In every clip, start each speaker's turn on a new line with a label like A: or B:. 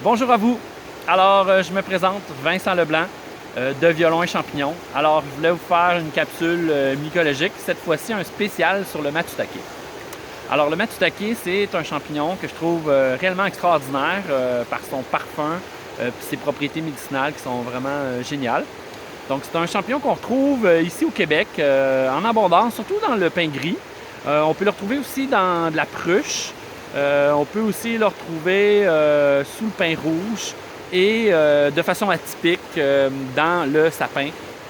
A: Bonjour à vous. Alors, je me présente, Vincent Leblanc, de Violon et Champignons. Alors, je voulais vous faire une capsule mycologique, cette fois-ci un spécial sur le matsutake. Alors, le matsutake, c'est un champignon que je trouve réellement extraordinaire par son parfum et ses propriétés médicinales qui sont vraiment géniales. Donc, c'est un champignon qu'on retrouve ici au Québec en abondance, surtout dans le pin gris. On peut le retrouver aussi dans de la pruche. On peut aussi le retrouver sous le pin rouge et de façon atypique dans le sapin,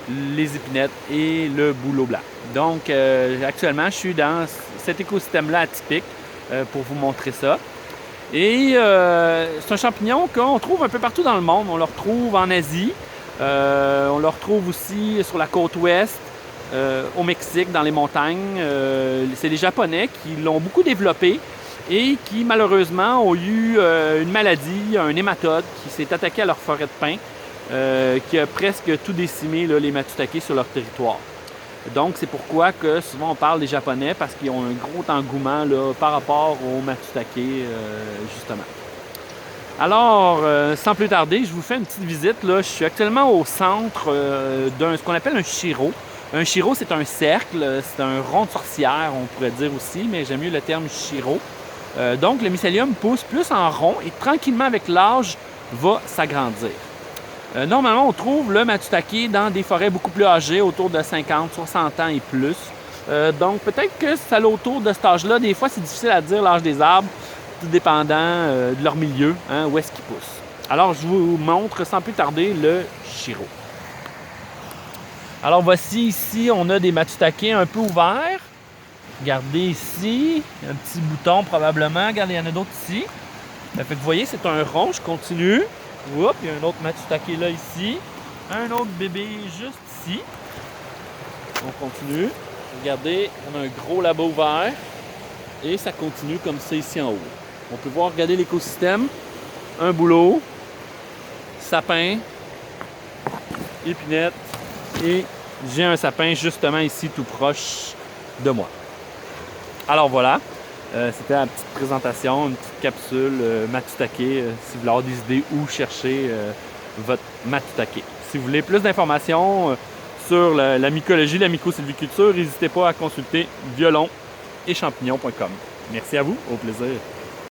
A: les épinettes et le bouleau blanc. Donc, actuellement, je suis dans cet écosystème-là atypique pour vous montrer ça. Et c'est un champignon qu'on trouve un peu partout dans le monde. On le retrouve en Asie, on le retrouve aussi sur la côte ouest, au Mexique, dans les montagnes. C'est les Japonais qui l'ont beaucoup développé et qui malheureusement ont eu une maladie, un nématode qui s'est attaqué à leur forêt de pin, qui a presque tout décimé là, les matsutake sur leur territoire. Donc c'est pourquoi que souvent on parle des Japonais parce qu'ils ont un gros engouement là, par rapport aux matsutake justement. Alors, sans plus tarder, je vous fais une petite visite. Là. Je suis actuellement au centre d'un ce qu'on appelle un shiro. Un shiro, c'est un cercle, c'est un rond de sorcière, on pourrait dire aussi, mais j'aime mieux le terme shiro. Donc, le mycélium pousse plus en rond et tranquillement, avec l'âge, va s'agrandir. Normalement, on trouve le matsutake dans des forêts beaucoup plus âgées, autour de 50, 60 ans et plus. Donc, peut-être que c'est autour de cet âge-là. Des fois, c'est difficile à dire l'âge des arbres, tout dépendant de leur milieu, hein, où est-ce qu'ils poussent. Alors, je vous montre sans plus tarder le shiro. Alors, voici ici, on a des matsutake un peu ouverts. Regardez ici, un petit bouton probablement. Regardez, il y en a d'autres ici. Fait que vous voyez, c'est un rond, je continue. Oups, il y a un autre matsutake là ici. Un autre bébé juste ici. On continue. Regardez, on a un gros là-bas ouvert. Et ça continue comme ça ici en haut. On peut voir, regardez l'écosystème. Un bouleau, sapin, épinette. Et j'ai un sapin justement ici tout proche de moi. Alors voilà, c'était la petite présentation, une petite capsule matsutake, si vous voulez avoir des idées où chercher votre matsutake. Si vous voulez plus d'informations sur la mycologie, la mycosylviculture, n'hésitez pas à consulter violon et champignons.com. Merci à vous, au plaisir.